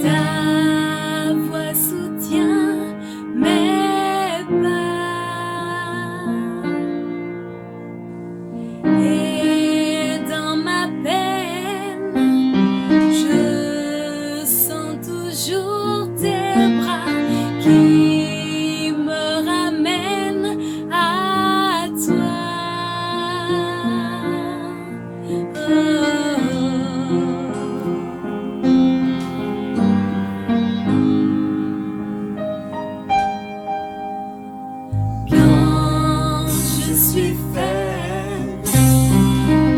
Ta voix soutient mes pas, et dans ma peine, je sens toujours tes bras qui me ramènent à toi. Quand je suis faible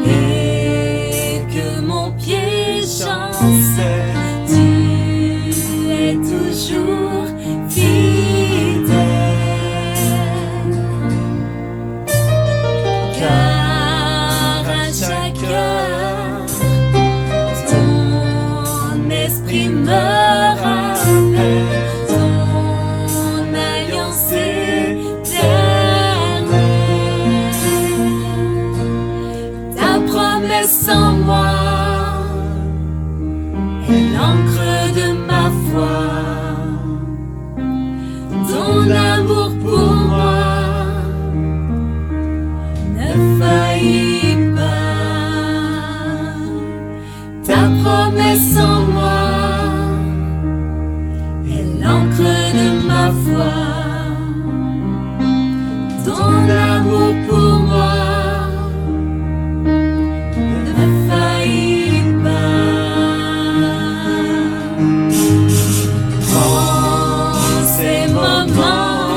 et que mon pied chancelle, tu es toujours fidèle, car à chaque heure ton esprit me rappelle ton alliance éternelle, ta promesse en moi est l'encre de ma foi, ton amour pour moi ne faillit pas, ta promesse en moi est l'encre de ma foi, ton amour pour moi ne faillit pas. En ces moments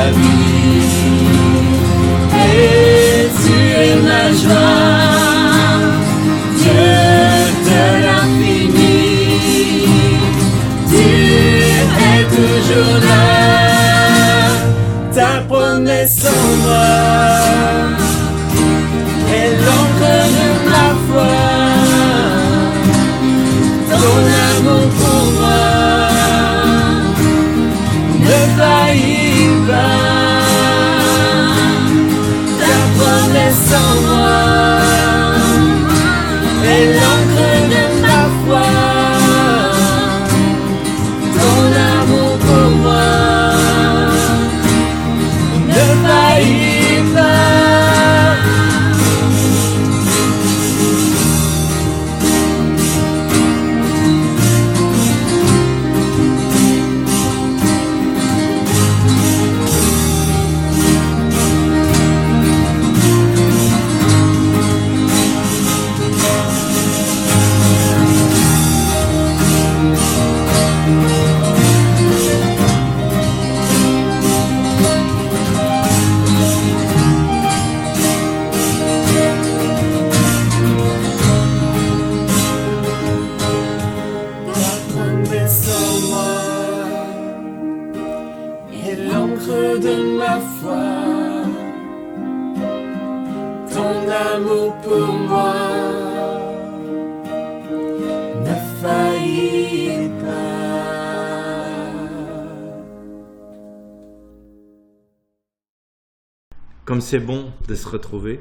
ma vie. Et tu es ma joie, Dieu de l'infini. Tu es toujours là, ta promesse en moi est l'encre de ma foi. Ton amour pour moi ne faillit pas. Ta promesse en moi est l'encre de ma foi. Ton amour pour moi ne faillit pas. Comme c'est bon de se retrouver.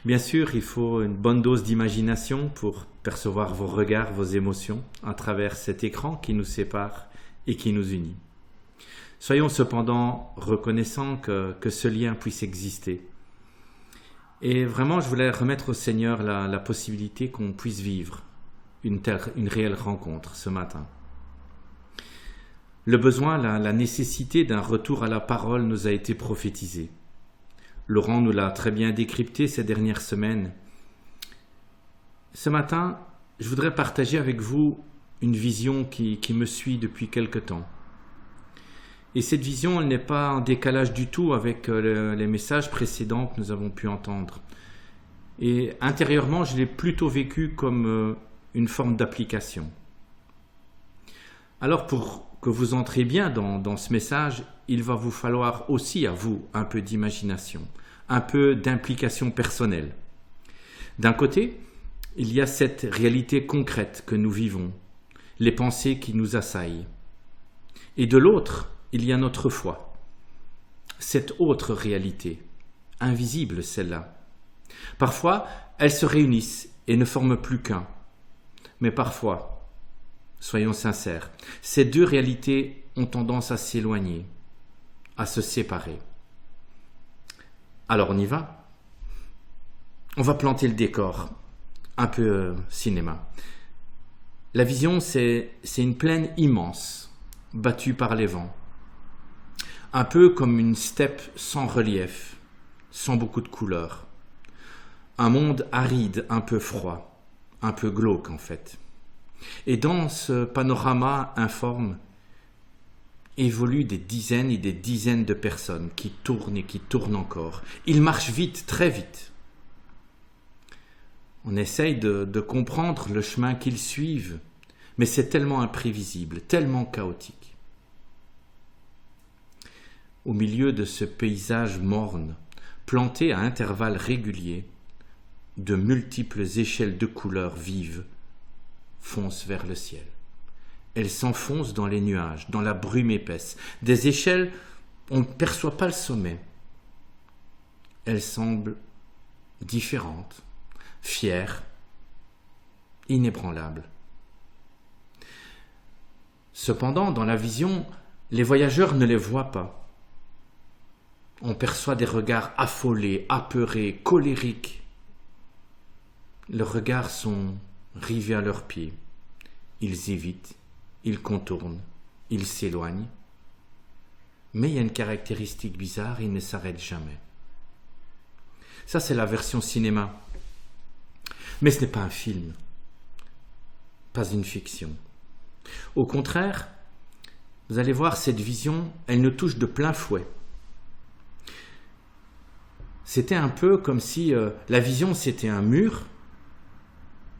Bien sûr, il faut une bonne dose d'imagination pour percevoir vos regards, vos émotions à travers cet écran qui nous sépare et qui nous unit. Soyons cependant reconnaissants que ce lien puisse exister. Et vraiment, je voulais remettre au Seigneur la possibilité qu'on puisse vivre une réelle rencontre ce matin. Le besoin, la nécessité d'un retour à la parole nous a été prophétisé. Laurent nous l'a très bien décrypté ces dernières semaines. Ce matin, je voudrais partager avec vous une vision qui me suit depuis quelque temps. Et cette vision, elle n'est pas en décalage du tout avec les messages précédents que nous avons pu entendre. Et intérieurement, je l'ai plutôt vécu comme une forme d'application. Alors pour que vous entriez bien dans ce message, il va vous falloir aussi à vous un peu d'imagination, un peu d'implication personnelle. D'un côté, il y a cette réalité concrète que nous vivons, les pensées qui nous assaillent. Et de l'autre, il y a notre foi, cette autre réalité, invisible celle-là. Parfois, elles se réunissent et ne forment plus qu'un. Mais parfois, soyons sincères, ces deux réalités ont tendance à s'éloigner, à se séparer. Alors on y va. On va planter le décor, un peu cinéma. La vision, c'est une plaine immense, battue par les vents. Un peu comme une steppe sans relief, sans beaucoup de couleurs. Un monde aride, un peu froid, un peu glauque en fait. Et dans ce panorama informe, évoluent des dizaines et des dizaines de personnes qui tournent et qui tournent encore. Ils marchent vite, très vite. On essaye de comprendre le chemin qu'ils suivent, mais c'est tellement imprévisible, tellement chaotique. Au milieu de ce paysage morne, planté à intervalles réguliers, de multiples échelles de couleurs vives foncent vers le ciel. Elles s'enfoncent dans les nuages, dans la brume épaisse. Des échelles, on ne perçoit pas le sommet. Elles semblent différentes, fières, inébranlables. Cependant, dans la vision, les voyageurs ne les voient pas. On perçoit des regards affolés, apeurés, colériques. Leurs regards sont rivés à leurs pieds. Ils évitent, ils contournent, ils s'éloignent. Mais il y a une caractéristique bizarre, ils ne s'arrêtent jamais. Ça, c'est la version cinéma. Mais ce n'est pas un film, pas une fiction. Au contraire, vous allez voir, cette vision, elle nous touche de plein fouet. c'était un peu comme si la vision c'était un mur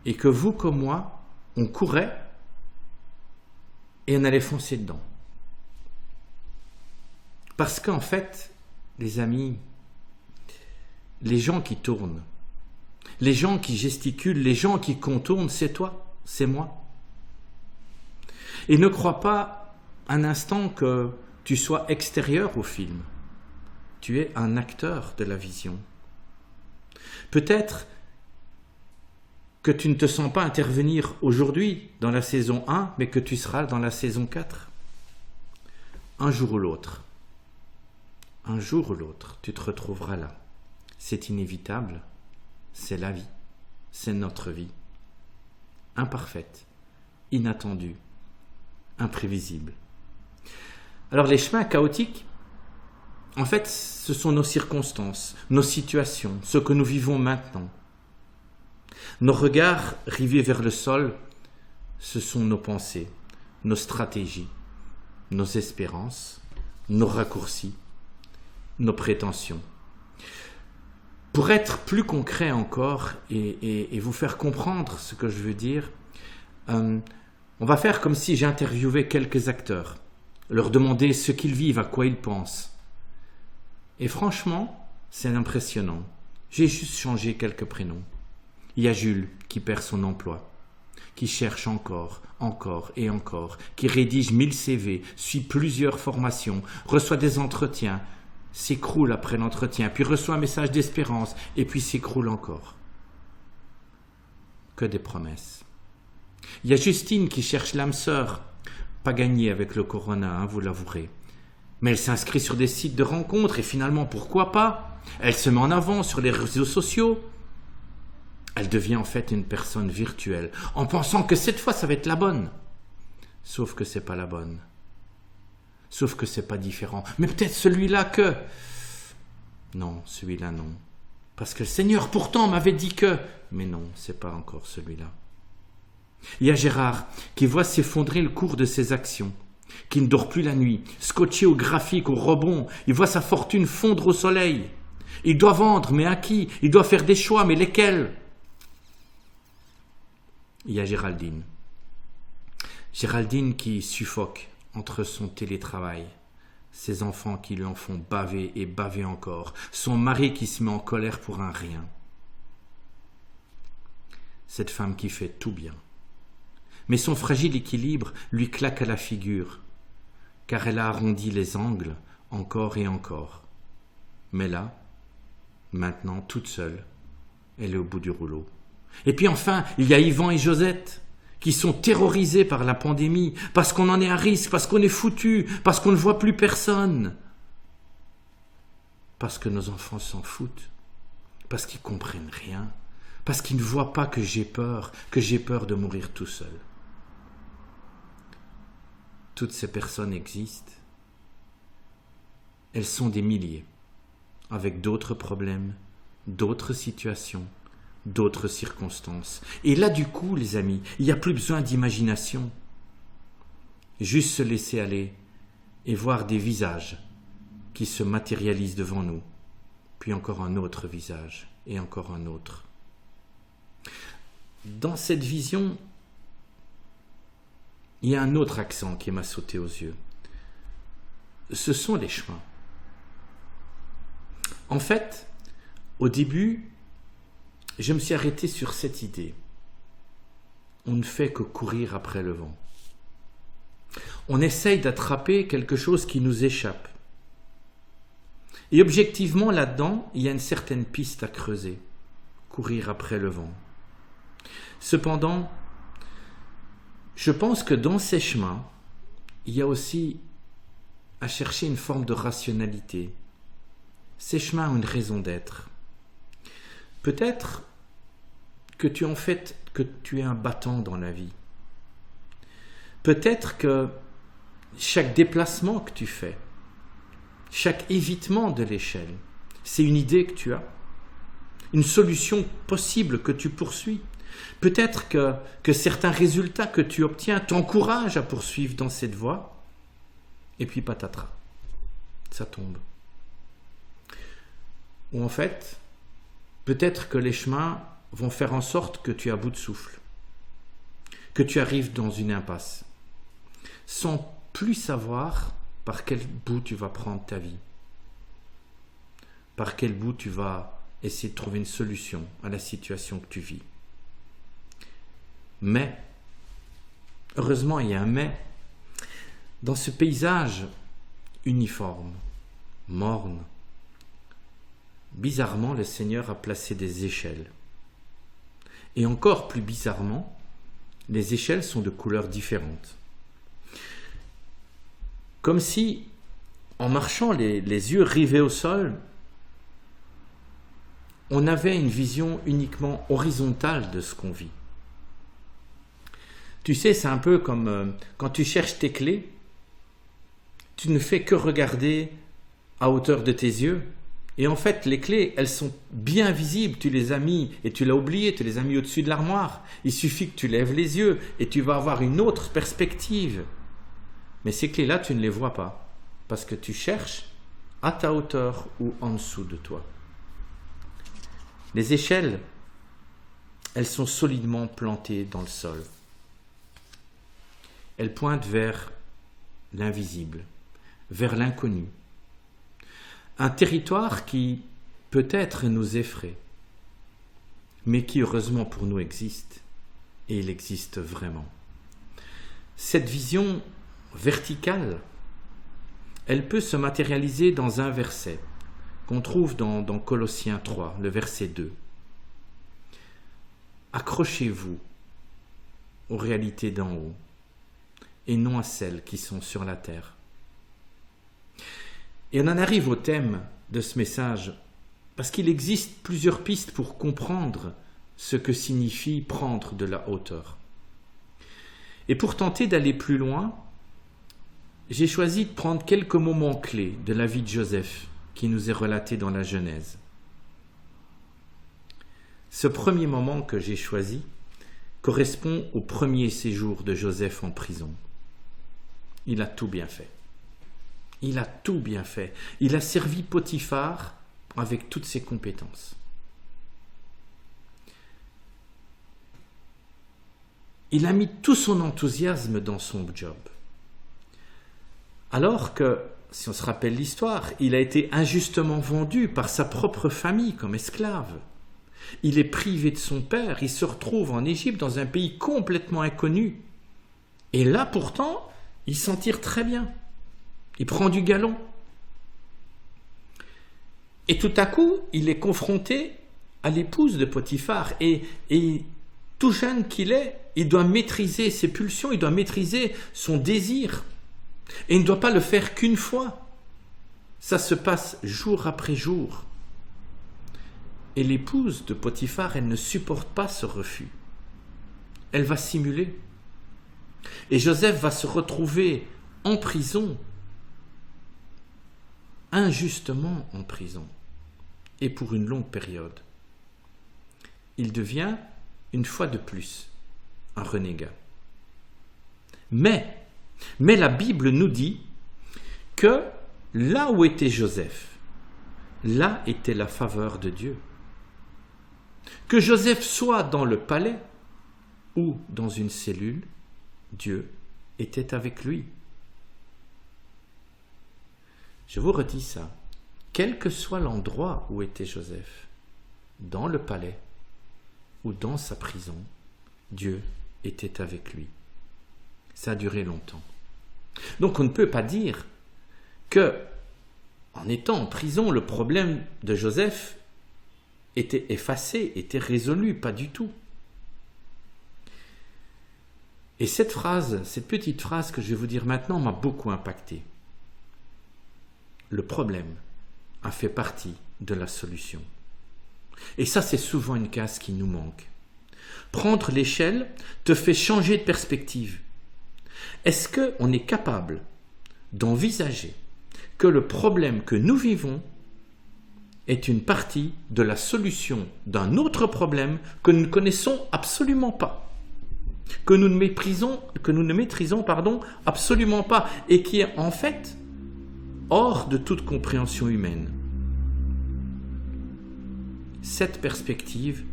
et que vous comme moi, on courait et on allait foncer dedans. Parce qu'en fait, les amis, les gens qui tournent, les gens qui gesticulent, les gens qui contournent, c'est toi, c'est moi. Et ne crois pas un instant que tu sois extérieur au film. Tu es un acteur de la vision. Peut-être que tu ne te sens pas intervenir aujourd'hui dans la saison 1, mais que tu seras dans la saison 4. Un jour ou l'autre, tu te retrouveras là. C'est inévitable, c'est la vie, c'est notre vie. Imparfaite, inattendue, imprévisible. Alors les chemins chaotiques, en fait, ce sont nos circonstances, nos situations, ce que nous vivons maintenant. Nos regards rivés vers le sol, ce sont nos pensées, nos stratégies, nos espérances, nos raccourcis, nos prétentions. Pour être plus concret encore et vous faire comprendre ce que je veux dire, on va faire comme si j'interviewais quelques acteurs, leur demander ce qu'ils vivent, à quoi ils pensent. Et franchement, c'est impressionnant. J'ai juste changé quelques prénoms. Il y a Jules qui perd son emploi, qui cherche encore et encore, qui rédige 1000 CV, suit plusieurs formations, reçoit des entretiens, s'écroule après l'entretien, puis reçoit un message d'espérance, et puis s'écroule encore. Que des promesses. Il y a Justine qui cherche l'âme sœur, pas gagnée avec le corona, vous l'avouerez. Mais elle s'inscrit sur des sites de rencontres, et finalement, pourquoi pas? Elle se met en avant sur les réseaux sociaux. Elle devient en fait une personne virtuelle, en pensant que cette fois, ça va être la bonne. Sauf que c'est pas la bonne. Sauf que c'est pas différent. Mais peut-être celui-là que... Non, celui-là non. Parce que le Seigneur pourtant m'avait dit que... Mais non, c'est pas encore celui-là. Il y a Gérard qui voit s'effondrer le cours de ses actions, qui ne dort plus la nuit, scotché au graphique, au rebond. Il voit sa fortune fondre au soleil. Il doit vendre, mais à qui? Il doit faire des choix, mais lesquels? Il y a Géraldine. Géraldine qui suffoque entre son télétravail, ses enfants qui lui en font baver et baver encore, son mari qui se met en colère pour un rien. Cette femme qui fait tout bien. Mais son fragile équilibre lui claque à la figure, car elle a arrondi les angles encore et encore. Mais là, maintenant, toute seule, elle est au bout du rouleau. Et puis enfin, il y a Yvan et Josette, qui sont terrorisés par la pandémie, parce qu'on en est à risque, parce qu'on est foutu, parce qu'on ne voit plus personne. Parce que nos enfants s'en foutent, parce qu'ils ne comprennent rien, parce qu'ils ne voient pas que j'ai peur de mourir tout seul. Toutes ces personnes existent. Elles sont des milliers, avec d'autres problèmes, d'autres situations, d'autres circonstances. Et là, du coup, les amis, il n'y a plus besoin d'imagination. Juste se laisser aller et voir des visages qui se matérialisent devant nous, puis encore un autre visage et encore un autre. Dans cette vision, il y a un autre accent qui m'a sauté aux yeux. Ce sont les chemins. En fait, au début, je me suis arrêté sur cette idée. On ne fait que courir après le vent. On essaye d'attraper quelque chose qui nous échappe. Et objectivement, là-dedans, il y a une certaine piste à creuser. Courir après le vent. Cependant, je pense que dans ces chemins, il y a aussi à chercher une forme de rationalité. Ces chemins ont une raison d'être. Peut-être que tu es un battant dans la vie. Peut-être que chaque déplacement que tu fais, chaque évitement de l'échelle, c'est une idée que tu as, une solution possible que tu poursuis. Peut-être que certains résultats que tu obtiens t'encouragent à poursuivre dans cette voie, et puis patatras, ça tombe. où en fait, peut-être que les chemins vont faire en sorte que tu es à bout de souffle, que tu arrives dans une impasse, sans plus savoir par quel bout tu vas prendre ta vie, par quel bout tu vas essayer de trouver une solution à la situation que tu vis. Mais, heureusement il y a un mais, dans ce paysage uniforme, morne, bizarrement le Seigneur a placé des échelles. Et encore plus bizarrement, les échelles sont de couleurs différentes. Comme si, en marchant les yeux rivés au sol, on avait une vision uniquement horizontale de ce qu'on vit. Tu sais, c'est un peu comme quand tu cherches tes clés, tu ne fais que regarder à hauteur de tes yeux. Et en fait, les clés, elles sont bien visibles. Tu les as mis et tu l'as oublié, tu les as mis au-dessus de l'armoire. Il suffit que tu lèves les yeux et tu vas avoir une autre perspective. Mais ces clés-là, tu ne les vois pas parce que tu cherches à ta hauteur ou en dessous de toi. Les échelles, elles sont solidement plantées dans le sol. Elles pointent vers l'invisible, vers l'inconnu. Un territoire qui peut-être nous effraie, mais qui heureusement pour nous existe, et il existe vraiment. Cette vision verticale, elle peut se matérialiser dans un verset qu'on trouve dans Colossiens 3, le verset 2. Accrochez-vous aux réalités d'en haut et non à celles qui sont sur la terre. Et on en arrive au thème de ce message parce qu'il existe plusieurs pistes pour comprendre ce que signifie prendre de la hauteur. Et pour tenter d'aller plus loin, j'ai choisi de prendre quelques moments clés de la vie de Joseph qui nous est relaté dans la Genèse. Ce premier moment que j'ai choisi correspond au premier séjour de Joseph en prison. Il a tout bien fait. Il a tout bien fait. Il a servi Potiphar avec toutes ses compétences. Il a mis tout son enthousiasme dans son job. Alors que, si on se rappelle l'histoire, il a été injustement vendu par sa propre famille comme esclave. Il est privé de son père, il se retrouve en Égypte dans un pays complètement inconnu. Et là pourtant, il s'en tire très bien. Il prend du galon. Et tout à coup, il est confronté à l'épouse de Potiphar. Et tout jeune qu'il est, il doit maîtriser ses pulsions, il doit maîtriser son désir. Et il ne doit pas le faire qu'une fois. Ça se passe jour après jour. Et l'épouse de Potiphar, elle ne supporte pas ce refus. Elle va simuler. Et Joseph va se retrouver en prison, injustement en prison, et pour une longue période. Il devient, une fois de plus, un renégat. Mais la Bible nous dit que là où était Joseph, là était la faveur de Dieu. Que Joseph soit dans le palais ou dans une cellule, Dieu était avec lui. Je vous redis ça. Quel que soit l'endroit où était Joseph, dans le palais ou dans sa prison, Dieu était avec lui. Ça a duré longtemps. Donc on ne peut pas dire que, en étant en prison, le problème de Joseph était effacé, était résolu, pas du tout. Et cette petite phrase que je vais vous dire maintenant m'a beaucoup impacté. Le problème a fait partie de la solution. Et ça, c'est souvent une case qui nous manque. Prendre l'échelle te fait changer de perspective. Est-ce qu'on est capable d'envisager que le problème que nous vivons est une partie de la solution d'un autre problème que nous ne connaissons absolument pas, que nous ne maîtrisons absolument pas, et qui est en fait hors de toute compréhension humaine. cette perspective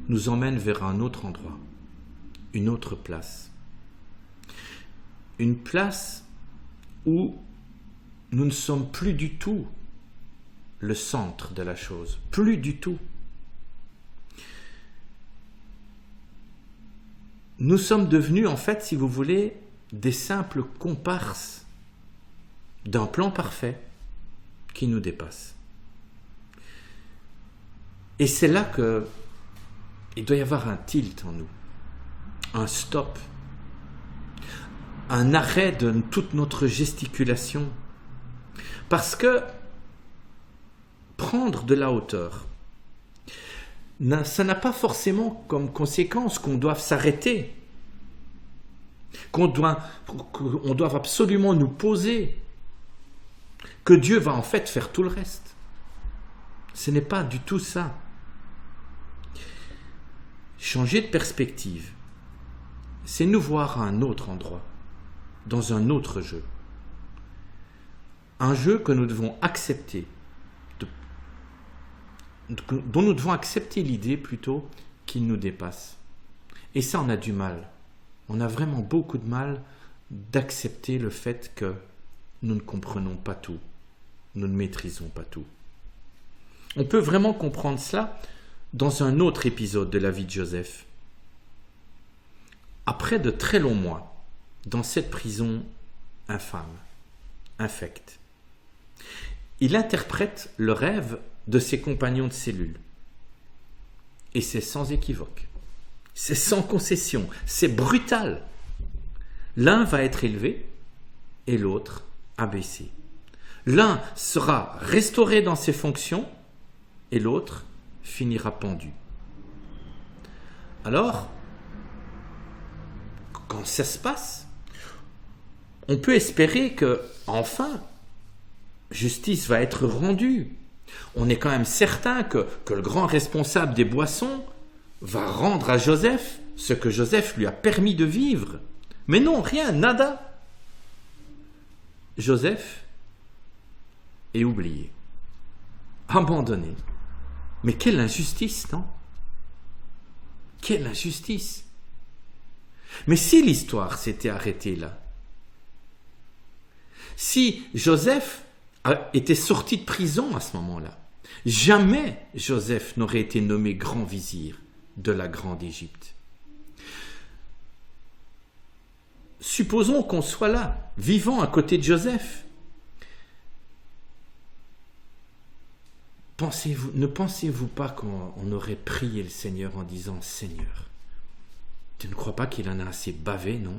nous emmène vers un autre endroit, une autre place. Une place où nous ne sommes plus du tout le centre de la chose, plus du tout. Nous sommes devenus, en fait, si vous voulez, des simples comparses d'un plan parfait qui nous dépasse. Et c'est là qu'il doit y avoir un tilt en nous, un stop, un arrêt de toute notre gesticulation. Parce que prendre de la hauteur, ça n'a pas forcément comme conséquence qu'on doive s'arrêter, qu'on doit absolument nous poser, que Dieu va en fait faire tout le reste. Ce n'est pas du tout ça. Changer de perspective, c'est nous voir à un autre endroit, dans un autre jeu. Un jeu que nous devons accepter, dont nous devons accepter l'idée plutôt qu'il nous dépasse. Et ça, on a du mal. On a vraiment beaucoup de mal d'accepter le fait que nous ne comprenons pas tout. Nous ne maîtrisons pas tout. On peut vraiment comprendre cela dans un autre épisode de la vie de Joseph. Après de très longs mois, dans cette prison infâme, infecte, il interprète le rêve de ses compagnons de cellule. Et c'est sans équivoque. C'est sans concession. C'est brutal. L'un va être élevé et l'autre abaissé. L'un sera restauré dans ses fonctions et l'autre finira pendu. Alors, quand ça se passe, on peut espérer que, enfin, justice va être rendue. On est quand même certain que le grand responsable des boissons va rendre à Joseph ce que Joseph lui a permis de vivre. Mais non, rien, nada. Joseph est oublié, abandonné. Mais quelle injustice, non? Quelle injustice! Mais si l'histoire s'était arrêtée là, si Joseph était sorti de prison à ce moment-là, jamais Joseph n'aurait été nommé grand vizir de la Grande Égypte. Supposons qu'on soit là, vivant à côté de Joseph. Ne pensez-vous pas qu'on aurait prié le Seigneur en disant « Seigneur, tu ne crois pas qu'il en a assez bavé, non?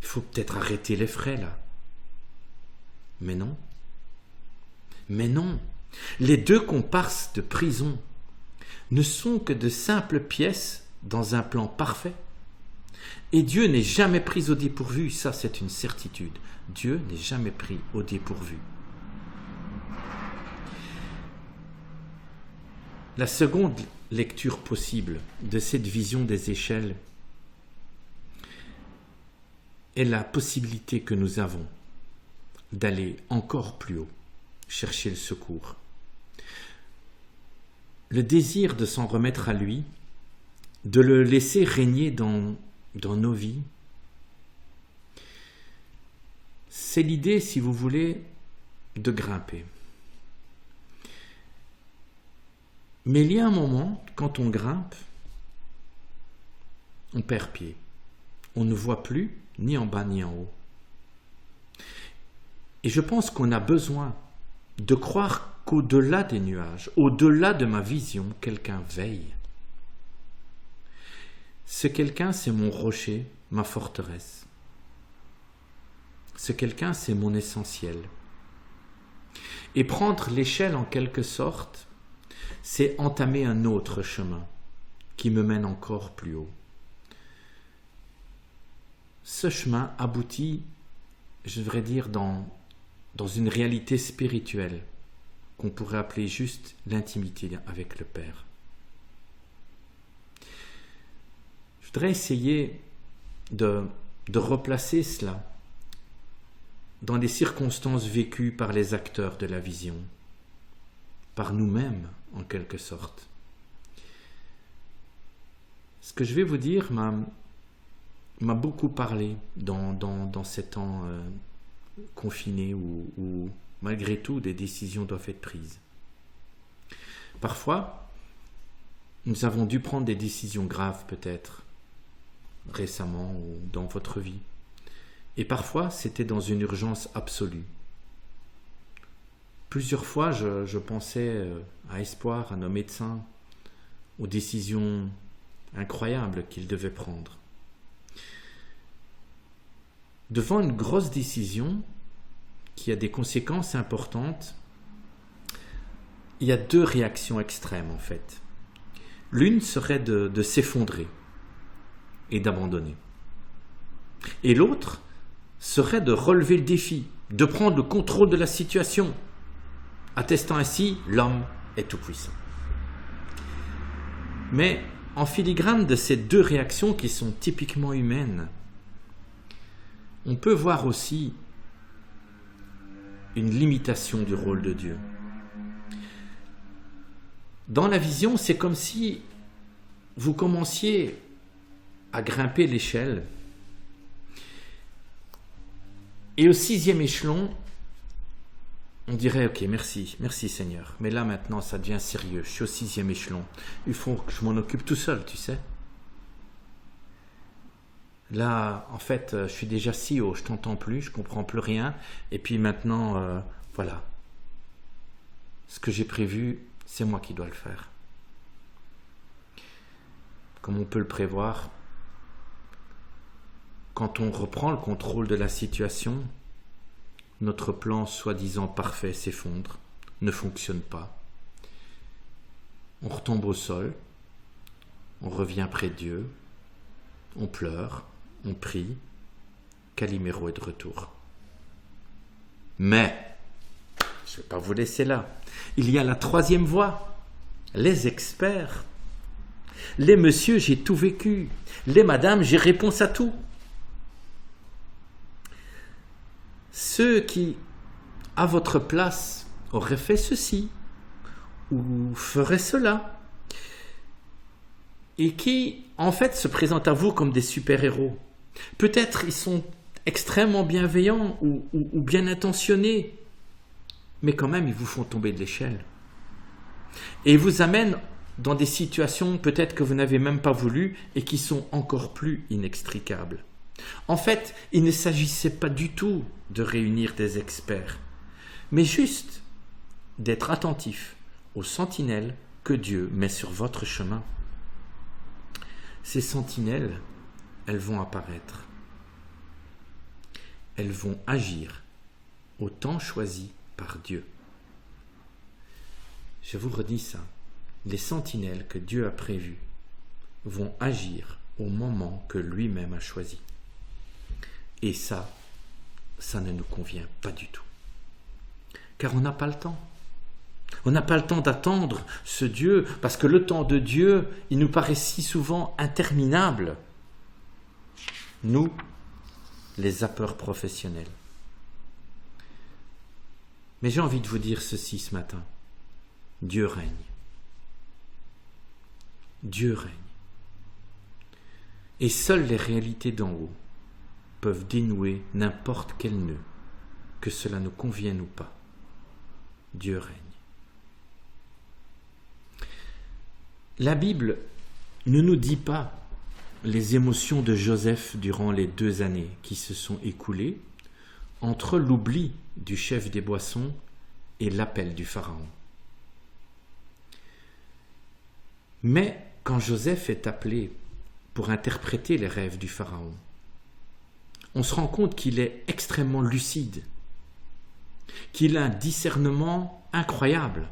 Il faut peut-être arrêter les frais, là. » Mais non. Mais non. Les deux comparses de prison ne sont que de simples pièces dans un plan parfait. Et Dieu n'est jamais pris au dépourvu, ça c'est une certitude. Dieu n'est jamais pris au dépourvu. La seconde lecture possible de cette vision des échelles est la possibilité que nous avons d'aller encore plus haut, chercher le secours. Le désir de s'en remettre à lui, de le laisser régner dans nos vies, c'est l'idée, si vous voulez, de grimper. Mais il y a un moment, quand on grimpe, on perd pied. On ne voit plus ni en bas ni en haut. Et je pense qu'on a besoin de croire qu'au-delà des nuages, au-delà de ma vision, quelqu'un veille. Ce quelqu'un, c'est mon rocher, ma forteresse. Ce quelqu'un, c'est mon essentiel. Et prendre l'échelle en quelque sorte, c'est entamer un autre chemin qui me mène encore plus haut. Ce chemin aboutit, je devrais dire, dans une réalité spirituelle qu'on pourrait appeler juste l'intimité avec le Père. Je voudrais essayer de replacer cela dans des circonstances vécues par les acteurs de la vision, par nous-mêmes en quelque sorte. Ce que je vais vous dire m'a beaucoup parlé dans ces temps confinés où malgré tout des décisions doivent être prises. Parfois, nous avons dû prendre des décisions graves peut-être, récemment ou dans votre vie. Et parfois, c'était dans une urgence absolue. Plusieurs fois, je pensais à Espoir, à nos médecins, aux décisions incroyables qu'ils devaient prendre. Devant une grosse décision qui a des conséquences importantes, il y a deux réactions extrêmes en fait. L'une serait de s'effondrer et d'abandonner. Et l'autre serait de relever le défi, de prendre le contrôle de la situation, attestant ainsi l'homme est tout-puissant. Mais en filigrane de ces deux réactions qui sont typiquement humaines, on peut voir aussi une limitation du rôle de Dieu. Dans la vision, c'est comme si vous commenciez à grimper l'échelle et au 6e échelon, on dirait « Ok, merci Seigneur, mais là maintenant ça devient sérieux, je suis au 6e échelon, il faut que je m'en occupe tout seul, tu sais. Là, en fait, je suis déjà si haut, je t'entends plus, je comprends plus rien, et puis maintenant, voilà, ce que j'ai prévu, c'est moi qui dois le faire. » Comme on peut le prévoir, quand on reprend le contrôle de la situation, notre plan soi-disant parfait s'effondre, ne fonctionne pas. On retombe au sol, on revient près de Dieu, on pleure, on prie, Calimero est de retour. Mais, je ne vais pas vous laisser là, il y a la 3e voie, les experts. Les messieurs, j'ai tout vécu, les madames, j'ai réponse à tout. Ceux qui, à votre place, auraient fait ceci ou feraient cela et qui, en fait, se présentent à vous comme des super-héros. Peut-être ils sont extrêmement bienveillants ou bien intentionnés, mais quand même, ils vous font tomber de l'échelle. Et ils vous amènent dans des situations peut-être que vous n'avez même pas voulu et qui sont encore plus inextricables. En fait, il ne s'agissait pas du tout de réunir des experts, mais juste d'être attentif aux sentinelles que Dieu met sur votre chemin. Ces sentinelles, elles vont apparaître. Elles vont agir au temps choisi par Dieu. Je vous redis ça. Les sentinelles que Dieu a prévues vont agir au moment que lui-même a choisi. Et ça ne nous convient pas du tout. Car on n'a pas le temps. On n'a pas le temps d'attendre ce Dieu, parce que le temps de Dieu, il nous paraît si souvent interminable. Nous, les zappeurs professionnels. Mais j'ai envie de vous dire ceci ce matin. Dieu règne. Dieu règne. Et seules les réalités d'en haut peuvent dénouer n'importe quel nœud, que cela nous convienne ou pas. Dieu règne. La Bible ne nous dit pas les émotions de Joseph durant les 2 années qui se sont écoulées entre l'oubli du chef des boissons et l'appel du Pharaon. Mais quand Joseph est appelé pour interpréter les rêves du Pharaon, on se rend compte qu'il est extrêmement lucide, qu'il a un discernement incroyable.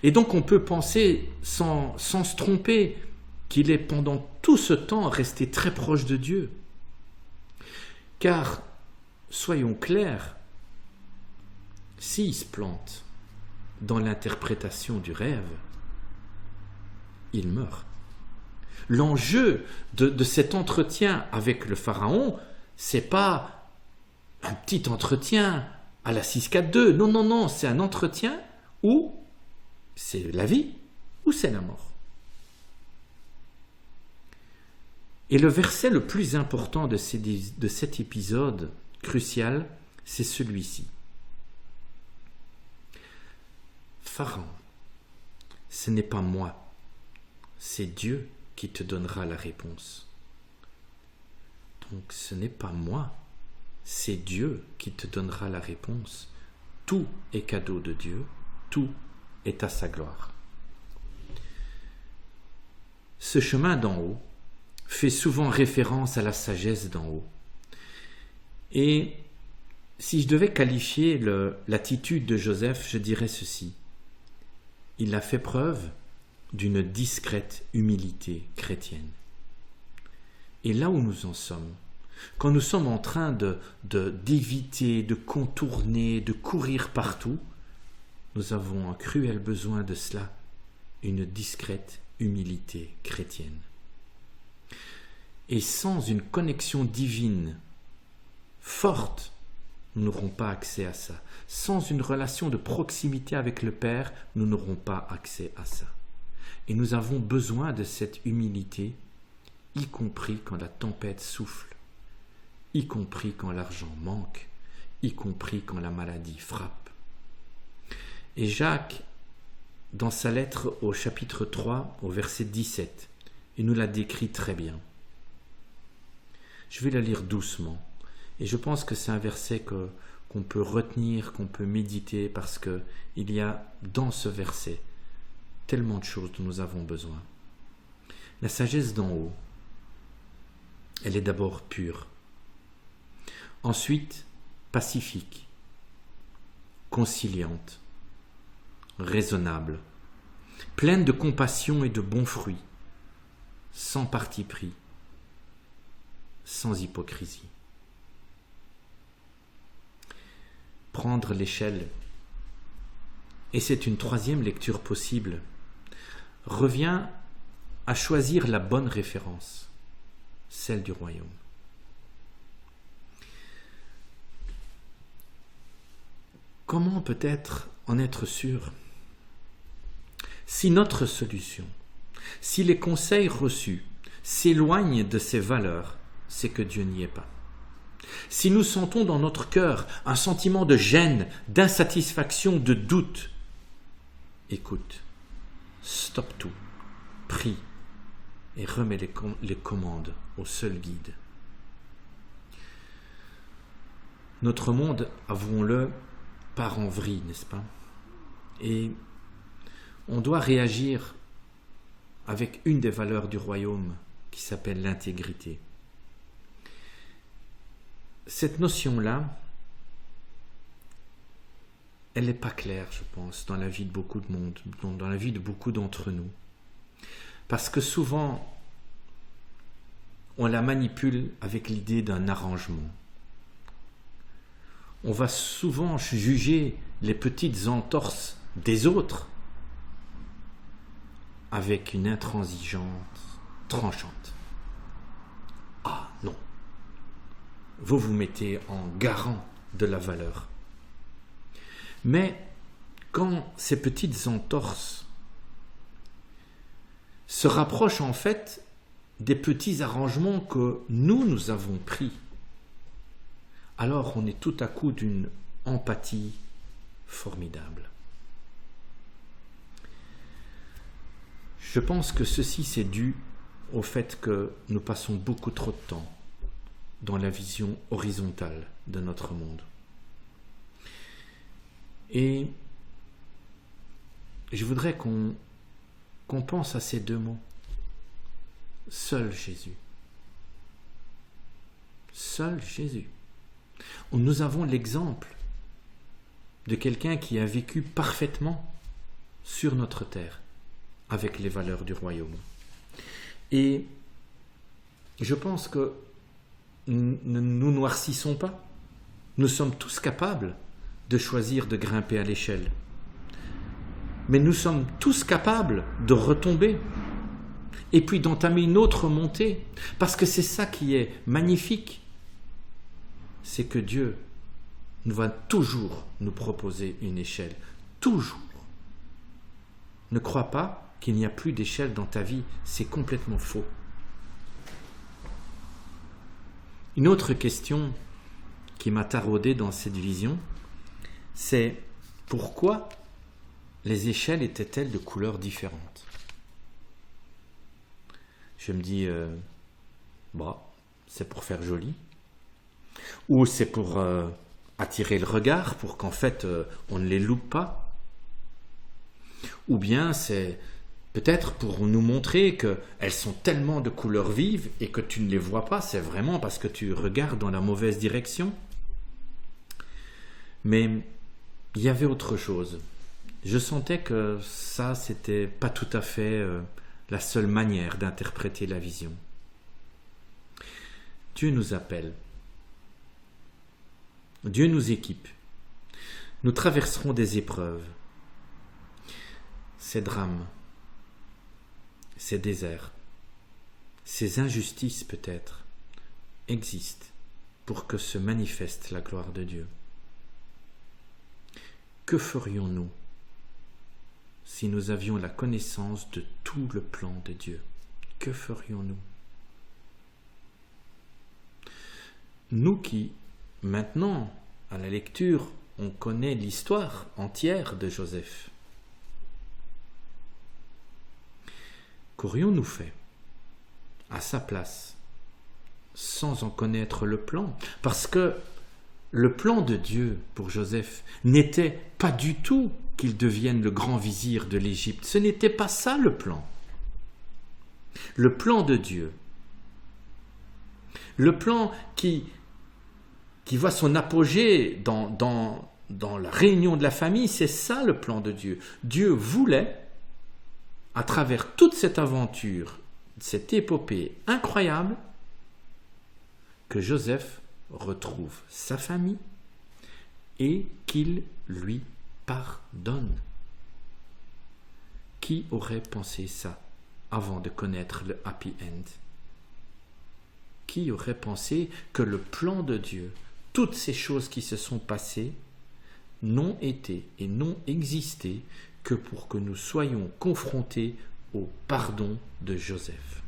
Et donc on peut penser, sans se tromper, qu'il est pendant tout ce temps resté très proche de Dieu. Car, soyons clairs, s'il se plante dans l'interprétation du rêve, il meurt. L'enjeu de cet entretien avec le Pharaon, c'est pas un petit entretien à la 6-4-2. Non, c'est un entretien où c'est la vie ou c'est la mort. Et le verset le plus important de cet épisode crucial, c'est celui-ci. Pharaon, ce n'est pas moi, c'est Dieu qui te donnera la réponse. Donc ce n'est pas moi, c'est Dieu qui te donnera la réponse. Tout est cadeau de Dieu, tout est à sa gloire. Ce chemin d'en haut fait souvent référence à la sagesse d'en haut. Et si je devais qualifier l'attitude de Joseph, je dirais ceci. Il a fait preuve d'une discrète humilité chrétienne. Et là où nous en sommes, quand nous sommes en train d'éviter, de contourner, de courir partout, nous avons un cruel besoin de cela, une discrète humilité chrétienne. Et sans une connexion divine forte, nous n'aurons pas accès à ça. Sans une relation de proximité avec le Père, nous n'aurons pas accès à ça. Et nous avons besoin de cette humilité, y compris quand la tempête souffle, y compris quand l'argent manque, y compris quand la maladie frappe. Et Jacques, dans sa lettre au chapitre 3, au verset 17, il nous la décrit très bien. Je vais la lire doucement. Et je pense que c'est un verset qu'on peut retenir, qu'on peut méditer, parce qu'il y a dans ce verset tellement de choses dont nous avons besoin. La sagesse d'en haut, elle est d'abord pure. Ensuite, pacifique, conciliante, raisonnable, pleine de compassion et de bons fruits, sans parti pris, sans hypocrisie. Prendre l'échelle, et c'est une troisième lecture possible, revient à choisir la bonne référence, celle du royaume. Comment peut-être en être sûr? Si notre solution, si les conseils reçus s'éloignent de ces valeurs, c'est que Dieu n'y est pas. Si nous sentons dans notre cœur un sentiment de gêne, d'insatisfaction, de doute, écoute, stoppe tout, prie et remets les commandes au seul guide. Notre monde, avouons-le, part en vrille, n'est-ce pas? Et on doit réagir avec une des valeurs du royaume qui s'appelle l'intégrité. Cette notion-là, elle n'est pas claire, je pense, dans la vie de beaucoup de monde, dans la vie de beaucoup d'entre nous. Parce que souvent, on la manipule avec l'idée d'un arrangement. On va souvent juger les petites entorses des autres avec une intransigeance tranchante. Ah non! Vous vous mettez en garant de la valeur. Mais quand ces petites entorses se rapprochent en fait des petits arrangements que nous avons pris, alors on est tout à coup d'une empathie formidable. Je pense que ceci c'est dû au fait que nous passons beaucoup trop de temps dans la vision horizontale de notre monde. Et je voudrais qu'on pense à ces deux mots. Seul Jésus. Seul Jésus. Nous avons l'exemple de quelqu'un qui a vécu parfaitement sur notre terre avec les valeurs du royaume. Et je pense que ne nous noircissons pas. Nous sommes tous capables de choisir de grimper à l'échelle. Mais nous sommes tous capables de retomber et puis d'entamer une autre montée. Parce que c'est ça qui est magnifique. C'est que Dieu va toujours nous proposer une échelle. Toujours. Ne crois pas qu'il n'y a plus d'échelle dans ta vie. C'est complètement faux. Une autre question qui m'a taraudé dans cette vision, c'est pourquoi les échelles étaient-elles de couleurs différentes? Je me dis, c'est pour faire joli, ou c'est pour attirer le regard, pour qu'en fait on ne les loupe pas, ou bien c'est peut-être pour nous montrer qu'elles sont tellement de couleurs vives et que tu ne les vois pas, c'est vraiment parce que tu regardes dans la mauvaise direction. Mais il y avait autre chose. Je sentais que ça, c'était pas tout à fait la seule manière d'interpréter la vision. Dieu nous appelle. Dieu nous équipe. Nous traverserons des épreuves. Ces drames, ces déserts, ces injustices peut-être existent pour que se manifeste la gloire de Dieu. Que ferions-nous si nous avions la connaissance de tout le plan de Dieu? Que ferions-nous? Nous qui, maintenant, à la lecture, on connaît l'histoire entière de Joseph. Qu'aurions-nous fait à sa place sans en connaître le plan? Parce que le plan de Dieu pour Joseph n'était pas du tout qu'il devienne le grand vizir de l'Égypte. Ce n'était pas ça le plan. Le plan de Dieu, le plan qui voit son apogée dans la réunion de la famille, c'est ça le plan de Dieu. Dieu voulait, à travers toute cette aventure, cette épopée incroyable, que Joseph retrouve sa famille et qu'il lui pardonne. Qui aurait pensé ça avant de connaître le happy end? Qui aurait pensé que le plan de Dieu, toutes ces choses qui se sont passées, n'ont été et n'ont existé que pour que nous soyons confrontés au pardon de Joseph?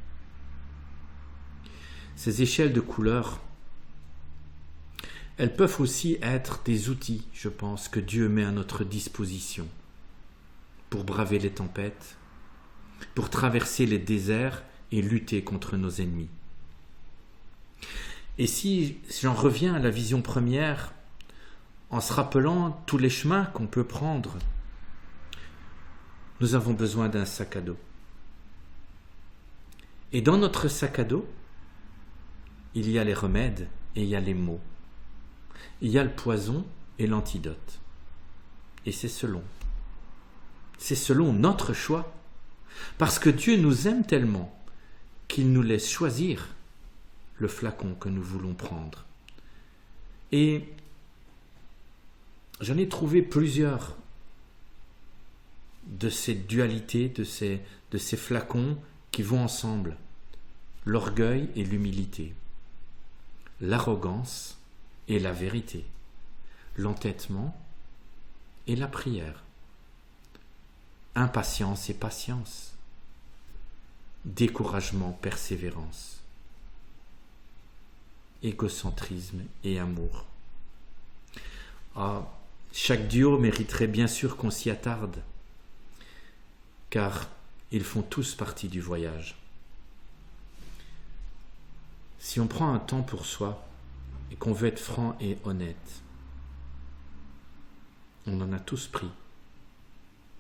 Ces échelles de couleurs, elles peuvent aussi être des outils, je pense, que Dieu met à notre disposition pour braver les tempêtes, pour traverser les déserts et lutter contre nos ennemis. Et si j'en reviens à la vision première, en se rappelant tous les chemins qu'on peut prendre, nous avons besoin d'un sac à dos. Et dans notre sac à dos, il y a les remèdes et il y a les mots. Il y a le poison et l'antidote. Et c'est selon notre choix. Parce que Dieu nous aime tellement qu'il nous laisse choisir le flacon que nous voulons prendre. Et j'en ai trouvé plusieurs de ces dualités, de ces flacons qui vont ensemble. L'orgueil et l'humilité. L'arrogance et la vérité. L'entêtement et la prière. Impatience et patience. Découragement, persévérance. Égocentrisme et amour. Chaque duo mériterait bien sûr qu'on s'y attarde, car ils font tous partie du voyage. Si on prend un temps pour soi et qu'on veut être franc et honnête, on en a tous pris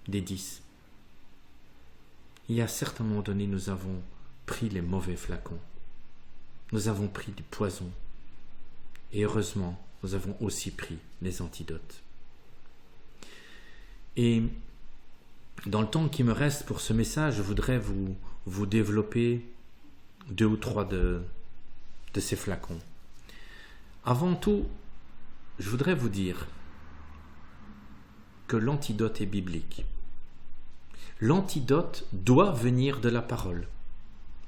des 10. Il y a certains moments donnés, nous avons pris les mauvais flacons. Nous avons pris du poison. Et heureusement, nous avons aussi pris les antidotes. Et dans le temps qui me reste pour ce message, je voudrais vous développer 2 ou 3 de ces flacons. Avant tout, je voudrais vous dire que l'antidote est biblique. L'antidote doit venir de la parole,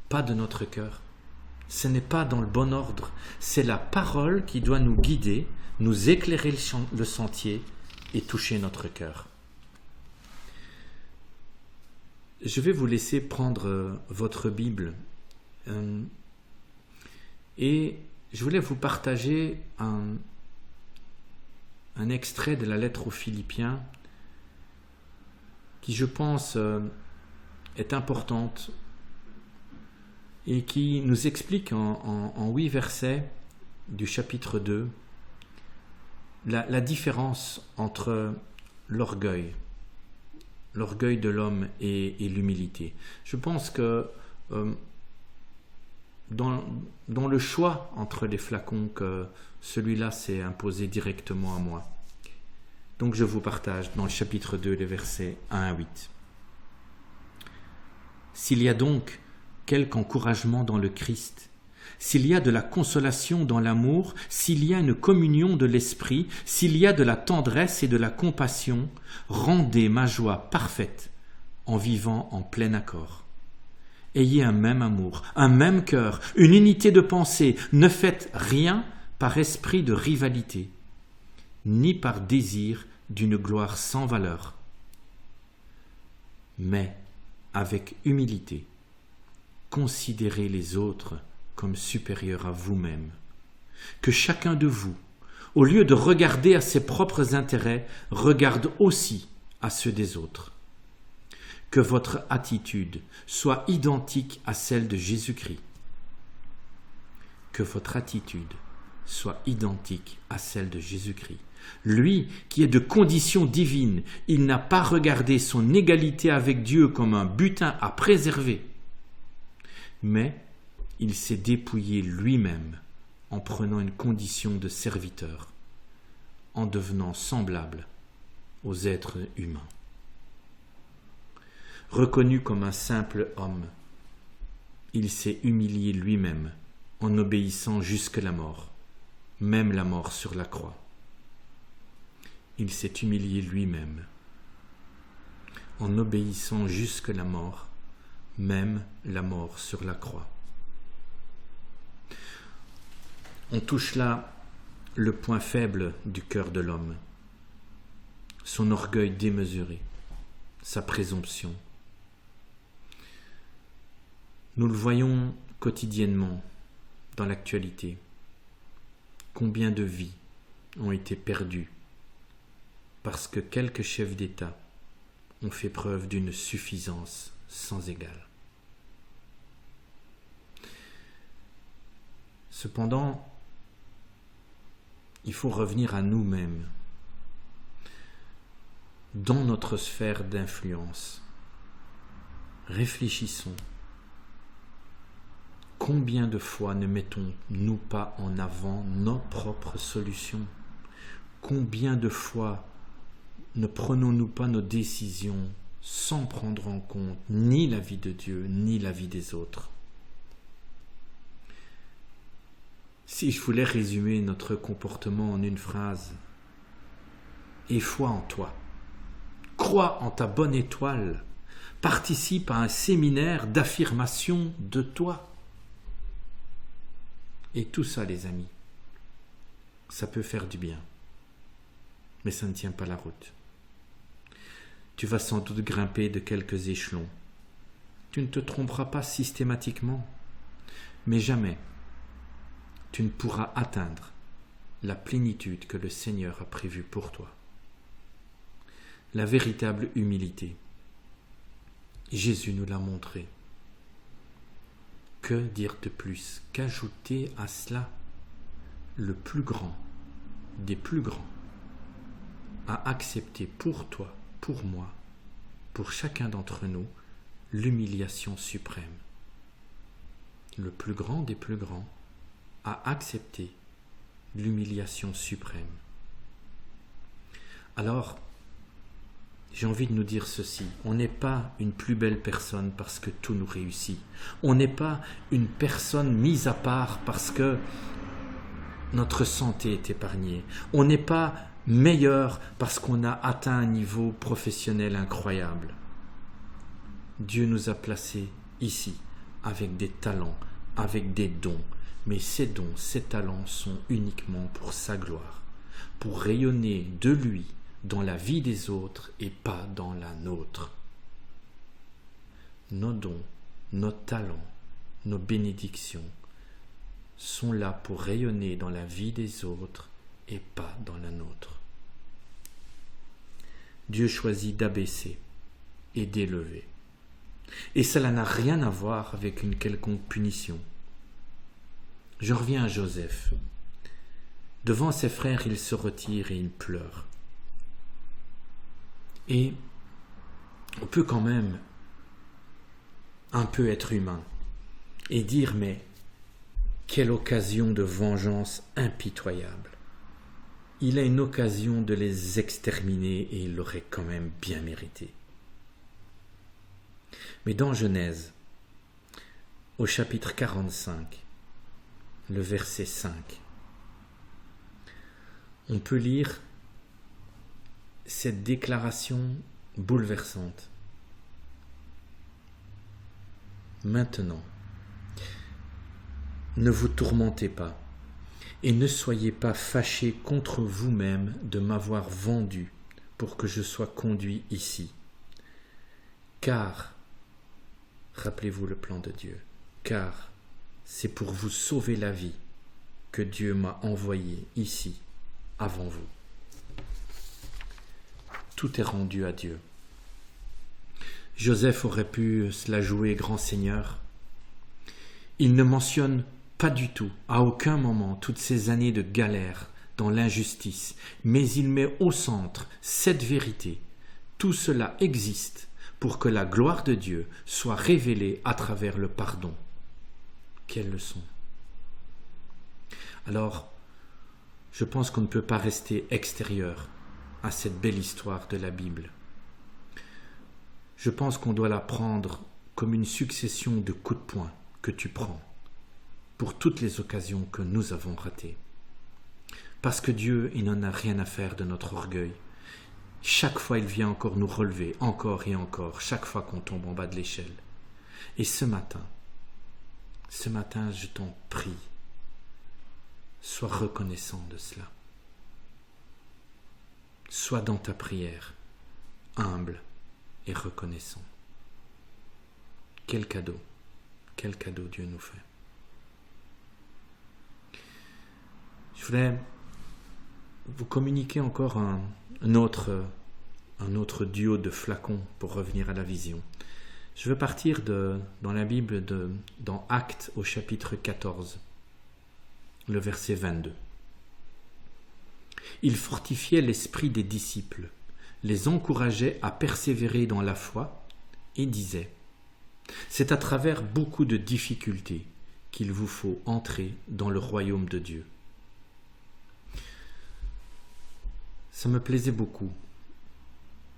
pas de notre cœur. Ce n'est pas dans le bon ordre. C'est la parole qui doit nous guider, nous éclairer le sentier et toucher notre cœur. Je vais vous laisser prendre votre Bible et je voulais vous partager un extrait de la lettre aux Philippiens qui, je pense, est importante et qui nous explique en 8 versets du chapitre 2 la différence entre l'orgueil de l'homme et l'humilité. Je pense que dans le choix entre les flacons, que celui-là s'est imposé directement à moi. Donc je vous partage dans le chapitre 2 les versets 1 à 8. S'il y a donc quelque encouragement dans le Christ, s'il y a de la consolation dans l'amour, s'il y a une communion de l'esprit, s'il y a de la tendresse et de la compassion, rendez ma joie parfaite en vivant en plein accord. Ayez un même amour, un même cœur, une unité de pensée. Ne faites rien par esprit de rivalité, ni par désir d'une gloire sans valeur, mais avec humilité, considérez les autres comme supérieurs à vous-même. Que chacun de vous, au lieu de regarder à ses propres intérêts, regarde aussi à ceux des autres. Que votre attitude soit identique à celle de Jésus-Christ. Que votre attitude soit identique à celle de Jésus-Christ. Lui qui est de condition divine, il n'a pas regardé son égalité avec Dieu comme un butin à préserver, mais il s'est dépouillé lui-même en prenant une condition de serviteur, en devenant semblable aux êtres humains. Reconnu comme un simple homme, il s'est humilié lui-même en obéissant jusqu'à la mort, même la mort sur la croix. Il s'est humilié lui-même en obéissant jusqu'à la mort, même la mort sur la croix. On touche là le point faible du cœur de l'homme, son orgueil démesuré, sa présomption. Nous le voyons quotidiennement dans l'actualité. Combien de vies ont été perdues parce que quelques chefs d'État ont fait preuve d'une suffisance sans égale. Cependant, il faut revenir à nous-mêmes, dans notre sphère d'influence. Réfléchissons. Combien de fois ne mettons-nous pas en avant nos propres solutions? Combien de fois ne prenons-nous pas nos décisions sans prendre en compte ni l'avis de Dieu, ni l'avis des autres? Si je voulais résumer notre comportement en une phrase: aie foi en toi, crois en ta bonne étoile, participe à un séminaire d'affirmation de toi. Et tout ça, les amis, ça peut faire du bien, mais ça ne tient pas la route. Tu vas sans doute grimper de quelques échelons. Tu ne te tromperas pas systématiquement, mais jamais tu ne pourras atteindre la plénitude que le Seigneur a prévue pour toi. La véritable humilité, Jésus nous l'a montré. Que dire de plus? Qu'ajouter à cela? Le plus grand des plus grands a accepté pour toi, pour moi, pour chacun d'entre nous, l'humiliation suprême. Le plus grand des plus grands a accepté l'humiliation suprême. Alors, j'ai envie de nous dire ceci: on n'est pas une plus belle personne parce que tout nous réussit. On n'est pas une personne mise à part parce que notre santé est épargnée. On n'est pas meilleur parce qu'on a atteint un niveau professionnel incroyable. Dieu nous a placés ici avec des talents, avec des dons. Mais ces dons, ces talents sont uniquement pour sa gloire, pour rayonner de lui dans la vie des autres et pas dans la nôtre. Nos dons, nos talents, nos bénédictions sont là pour rayonner dans la vie des autres et pas dans la nôtre. Dieu choisit d'abaisser et d'élever. Et cela n'a rien à voir avec une quelconque punition. Je reviens à Joseph. Devant ses frères, il se retire et il pleure. Et on peut quand même un peu être humain et dire, mais quelle occasion de vengeance impitoyable. Il a une occasion de les exterminer et il l'aurait quand même bien mérité. Mais dans Genèse, au chapitre 45, le verset 5, on peut lire cette déclaration bouleversante. Maintenant, ne vous tourmentez pas et ne soyez pas fâchés contre vous-même de m'avoir vendu pour que je sois conduit ici. Car, rappelez-vous le plan de Dieu, car c'est pour vous sauver la vie que Dieu m'a envoyé ici avant vous. Tout est rendu à Dieu. Joseph aurait pu se la jouer grand seigneur. Il ne mentionne pas du tout, à aucun moment, toutes ces années de galère dans l'injustice, mais il met au centre cette vérité. Tout cela existe pour que la gloire de Dieu soit révélée à travers le pardon. Quelle leçon! Alors, je pense qu'on ne peut pas rester extérieur à cette belle histoire de la Bible. Je pense qu'on doit la prendre comme une succession de coups de poing que tu prends pour toutes les occasions que nous avons ratées. Parce que Dieu, il n'en a rien à faire de notre orgueil. Chaque fois, il vient encore nous relever, encore et encore, chaque fois qu'on tombe en bas de l'échelle. Et ce matin, je t'en prie, sois reconnaissant de cela. Sois dans ta prière, humble et reconnaissant. Quel cadeau Dieu nous fait. Je voulais vous communiquer encore un autre duo de flacons pour revenir à la vision. Je veux partir dans la Bible, dans Actes au chapitre 14, le verset 22. Il fortifiait l'esprit des disciples, les encourageait à persévérer dans la foi et disait « C'est à travers beaucoup de difficultés qu'il vous faut entrer dans le royaume de Dieu. » Ça me plaisait beaucoup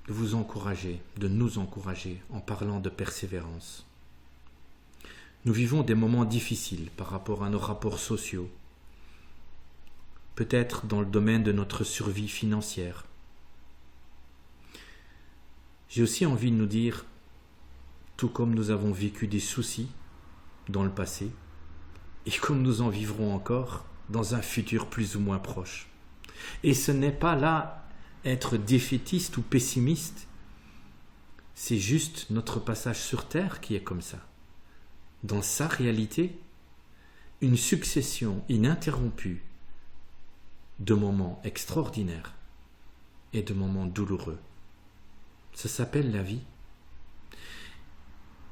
de vous encourager, de nous encourager en parlant de persévérance. Nous vivons des moments difficiles par rapport à nos rapports sociaux, peut-être dans le domaine de notre survie financière. J'ai aussi envie de nous dire, tout comme nous avons vécu des soucis dans le passé, et comme nous en vivrons encore dans un futur plus ou moins proche. Et ce n'est pas là être défaitiste ou pessimiste, c'est juste notre passage sur terre qui est comme ça. Dans sa réalité, une succession ininterrompue de moments extraordinaires et de moments douloureux. Ça s'appelle la vie.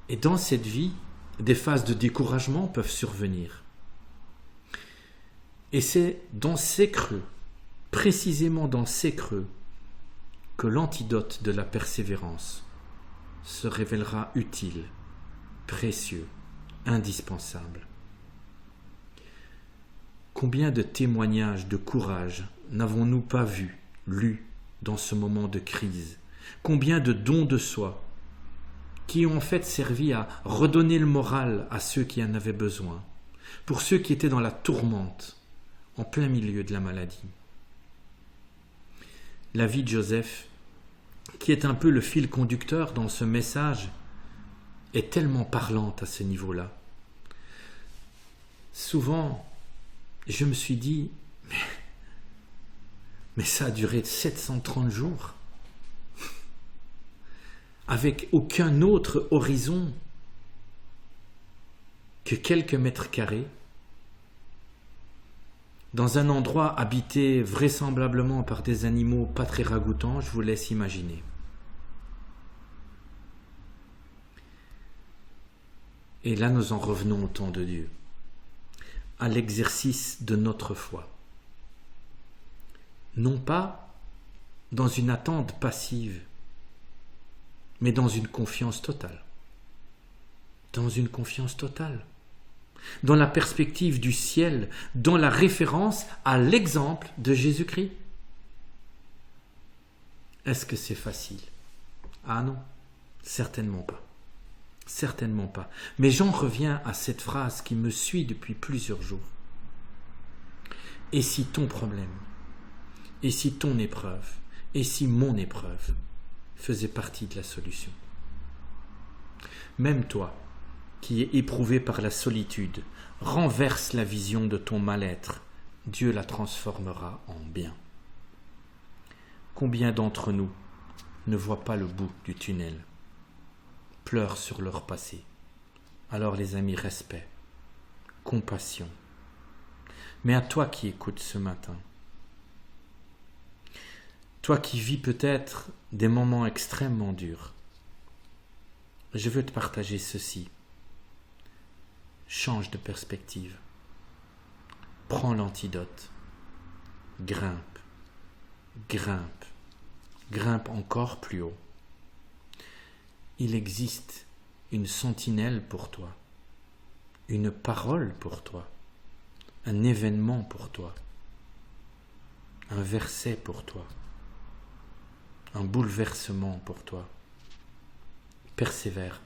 Et dans cette vie, des phases de découragement peuvent survenir. Et c'est dans ces creux, précisément dans ces creux, que l'antidote de la persévérance se révélera utile, précieux, indispensable. Combien de témoignages de courage n'avons-nous pas vus, lus dans ce moment de crise? Combien de dons de soi qui ont en fait servi à redonner le moral à ceux qui en avaient besoin, pour ceux qui étaient dans la tourmente, en plein milieu de la maladie. La vie de Joseph, qui est un peu le fil conducteur dans ce message, est tellement parlante à ce niveau-là. Souvent, je me suis dit, mais ça a duré 730 jours, avec aucun autre horizon que quelques mètres carrés, dans un endroit habité vraisemblablement par des animaux pas très ragoûtants, je vous laisse imaginer. Et là, nous en revenons au temps de Dieu, à l'exercice de notre foi. Non pas dans une attente passive, mais dans une confiance totale. Dans une confiance totale. Dans la perspective du ciel, dans la référence à l'exemple de Jésus-Christ. Est-ce que c'est facile? Ah non, certainement pas. Certainement pas. Mais j'en reviens à cette phrase qui me suit depuis plusieurs jours. Et si ton problème, et si ton épreuve, et si mon épreuve faisait partie de la solution? Même toi, qui es éprouvé par la solitude, renverse la vision de ton mal-être, Dieu la transformera en bien. Combien d'entre nous ne voient pas le bout du tunnel, pleurent sur leur passé? Alors les amis, respect, compassion. Mais à toi qui écoutes ce matin, toi qui vis peut-être des moments extrêmement durs, je veux te partager ceci. Change de perspective. Prends l'antidote. Grimpe. Grimpe. Grimpe encore plus haut. Il existe une sentinelle pour toi. Une parole pour toi. Un événement pour toi. Un verset pour toi. Un bouleversement pour toi. Persévère.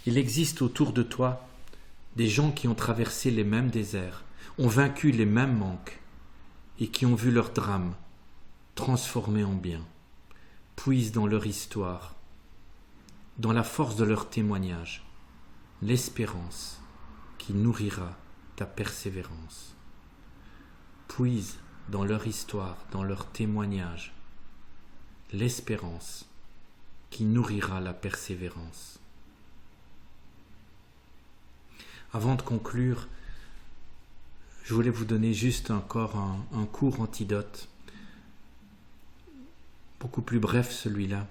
Il existe autour de toi des gens qui ont traversé les mêmes déserts, ont vaincu les mêmes manques et qui ont vu leur drame transformé en bien. Puise dans leur histoire, dans la force de leur témoignage, l'espérance qui nourrira ta persévérance. Puise dans leur histoire, dans leur témoignage, l'espérance qui nourrira la persévérance. Avant de conclure, je voulais vous donner juste encore un court antidote, beaucoup plus bref celui-là.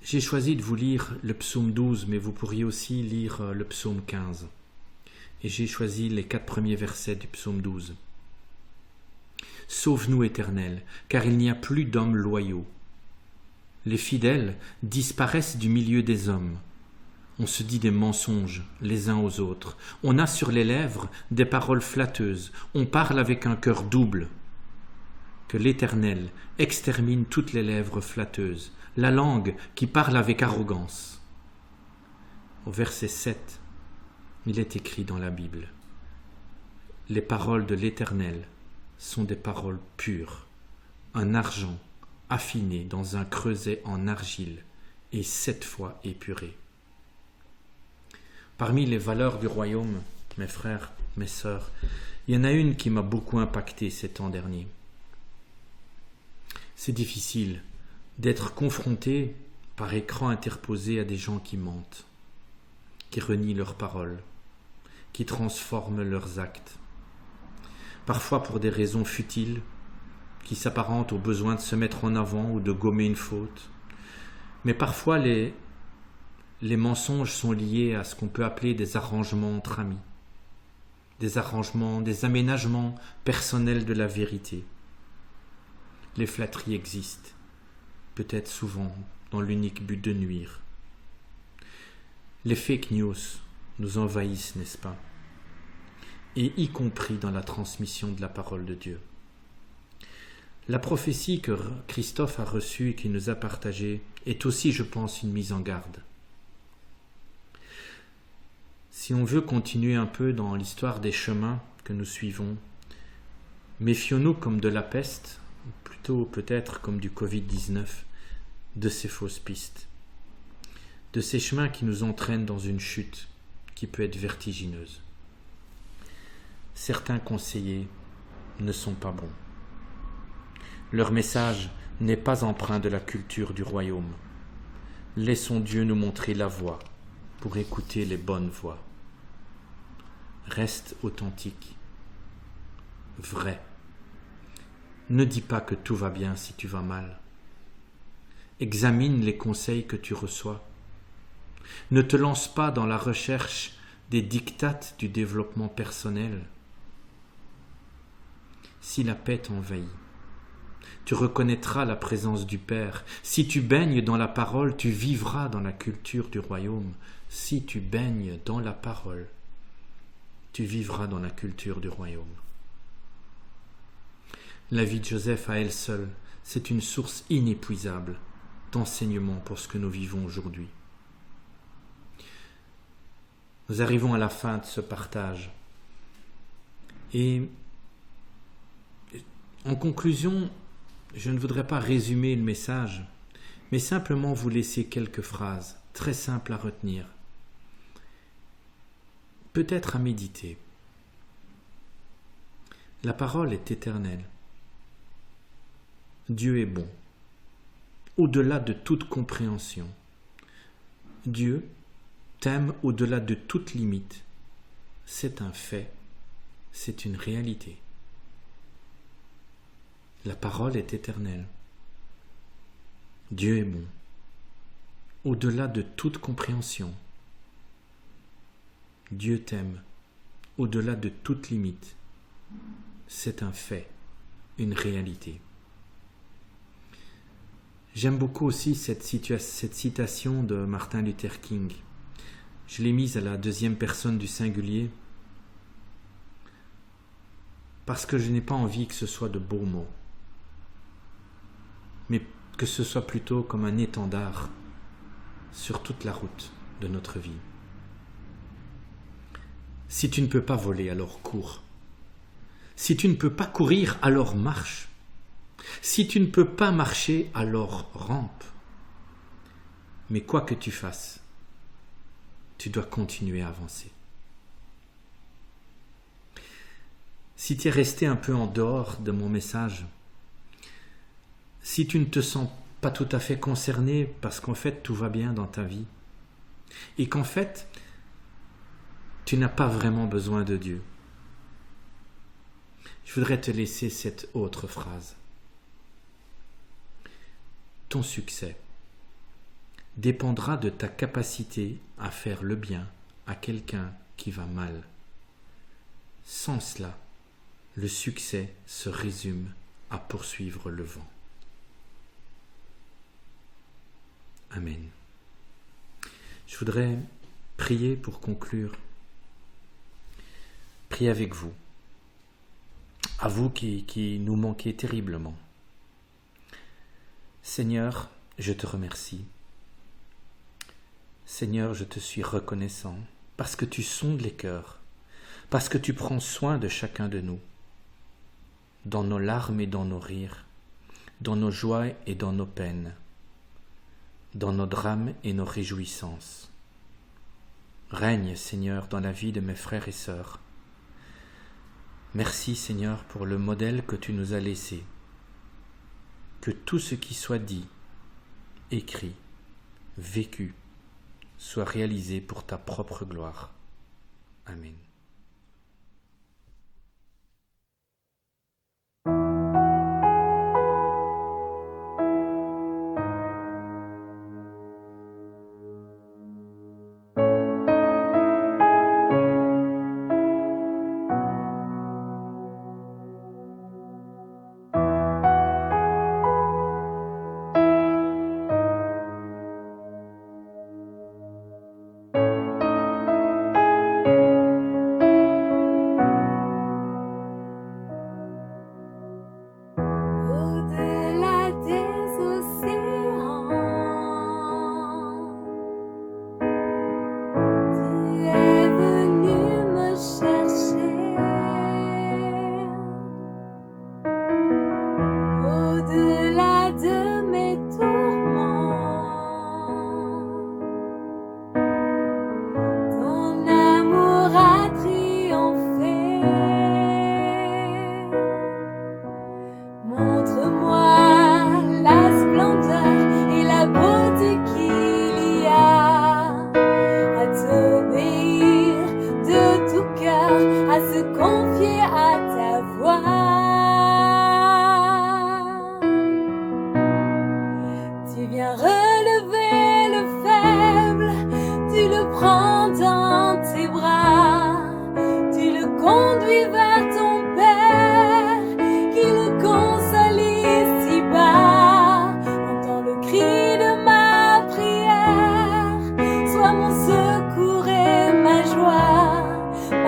J'ai choisi de vous lire le psaume 12, mais vous pourriez aussi lire le psaume 15. Et j'ai choisi les 4 premiers versets du psaume 12. Sauve-nous, Éternel, car il n'y a plus d'hommes loyaux. Les fidèles disparaissent du milieu des hommes. On se dit des mensonges les uns aux autres. On a sur les lèvres des paroles flatteuses. On parle avec un cœur double. Que l'Éternel extermine toutes les lèvres flatteuses, la langue qui parle avec arrogance. Au verset 7, il est écrit dans la Bible: les paroles de l'Éternel sont des paroles pures, un argent affiné dans un creuset en argile et 7 fois épuré. Parmi les valeurs du royaume, mes frères, mes sœurs, il y en a une qui m'a beaucoup impacté ces temps derniers. C'est difficile d'être confronté par écran interposé à des gens qui mentent, qui renient leurs paroles, qui transforment leurs actes, parfois pour des raisons futiles, qui s'apparentent au besoin de se mettre en avant ou de gommer une faute. Mais parfois les mensonges sont liés à ce qu'on peut appeler des arrangements entre amis, des arrangements, des aménagements personnels de la vérité. Les flatteries existent, peut-être souvent dans l'unique but de nuire. Les fake news nous envahissent, n'est-ce pas? Et y compris dans la transmission de la parole de Dieu. La prophétie que Christophe a reçue et qu'il nous a partagée est aussi, je pense, une mise en garde. Si on veut continuer un peu dans l'histoire des chemins que nous suivons, méfions-nous comme de la peste, plutôt peut-être comme du Covid-19, de ces fausses pistes, de ces chemins qui nous entraînent dans une chute qui peut être vertigineuse. Certains conseillers ne sont pas bons. Leur message n'est pas empreint de la culture du royaume. Laissons Dieu nous montrer la voie pour écouter les bonnes voix. Reste authentique, vrai. Ne dis pas que tout va bien si tu vas mal. Examine les conseils que tu reçois. Ne te lance pas dans la recherche des dictates du développement personnel. Si la paix t'envahit, tu reconnaîtras la présence du Père. Si tu baignes dans la parole, tu vivras dans la culture du royaume. Si tu baignes dans la parole, tu vivras dans la culture du royaume. La vie de Joseph à elle seule, c'est une source inépuisable d'enseignement pour ce que nous vivons aujourd'hui. Nous arrivons à la fin de ce partage. Et en conclusion, je ne voudrais pas résumer le message, mais simplement vous laisser quelques phrases très simples à retenir, peut-être à méditer. La parole est éternelle. Dieu est bon, au-delà de toute compréhension. Dieu t'aime au-delà de toute limite. C'est un fait, c'est une réalité. La parole est éternelle. Dieu est bon, au-delà de toute compréhension. Dieu t'aime, au-delà de toute limite. C'est un fait, une réalité. J'aime beaucoup aussi cette citation de Martin Luther King. Je l'ai mise à la deuxième personne du singulier parce que je n'ai pas envie que ce soit de beaux mots, mais que ce soit plutôt comme un étendard sur toute la route de notre vie. Si tu ne peux pas voler, alors cours. Si tu ne peux pas courir, alors marche. Si tu ne peux pas marcher, alors rampe. Mais quoi que tu fasses, tu dois continuer à avancer. Si tu es resté un peu en dehors de mon message, si tu ne te sens pas tout à fait concerné parce qu'en fait tout va bien dans ta vie et qu'en fait tu n'as pas vraiment besoin de Dieu, je voudrais te laisser cette autre phrase. Ton succès dépendra de ta capacité à faire le bien à quelqu'un qui va mal. Sans cela, le succès se résume à poursuivre le vent. Amen. Je voudrais prier pour conclure. Prier avec vous. À vous qui nous manquez terriblement. Seigneur, je te remercie. Seigneur, je te suis reconnaissant parce que tu sondes les cœurs, parce que tu prends soin de chacun de nous, dans nos larmes et dans nos rires, dans nos joies et dans nos peines, dans nos drames et nos réjouissances. Règne, Seigneur, dans la vie de mes frères et sœurs. Merci, Seigneur, pour le modèle que tu nous as laissé. Que tout ce qui soit dit, écrit, vécu, soit réalisé pour ta propre gloire. Amen.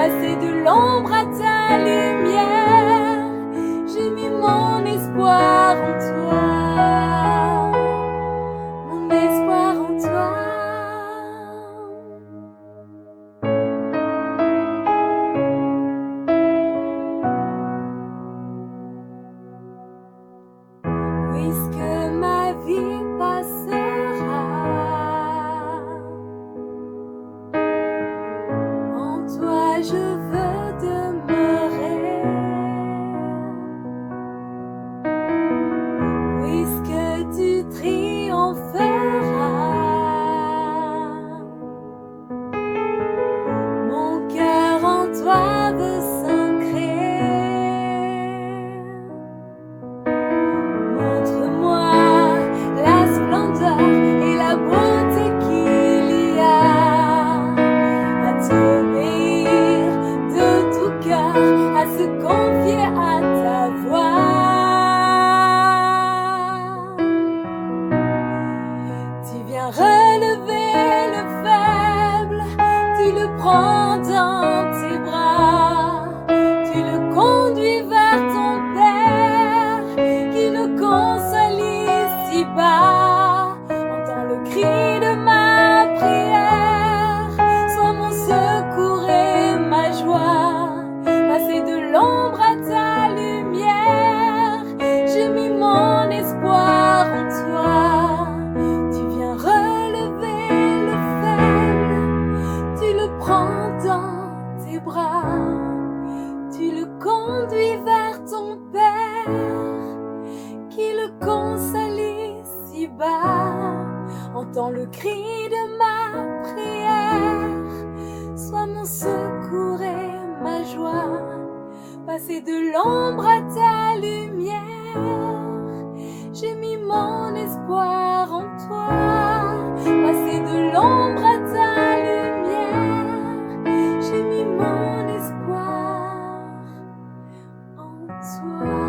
passer de l'ombre à ta lumière. J'ai mis mon espoir en toi, mon espoir en toi. Puisque ma vie passera, en toi je veux demeurer. Puisque tu triompheras, mon cœur en toi veut s'ancrer. Montre-moi la splendeur et la beauté qu'il y a à t'obéir de tout cœur, à se confier à ta voix. Tu viens relever le faible, tu le prends dans tes bras, tu le conduis vers ton Père, qui le console ici-bas. Entends le cri de ma prière, sois mon secours et ma joie. Passer de l'ombre à ta lumière, j'ai mis mon espoir en toi. Tu viens relever le faible, tu le prends dans tes bras, tu le conduis vers ton Père, qui le console ici-bas. Entends le cri de ma prière, sois mon secours et ma joie. Passer de l'ombre à ta lumière, j'ai mis mon espoir en toi. Passer de l'ombre à ta lumière, j'ai mis mon espoir en toi.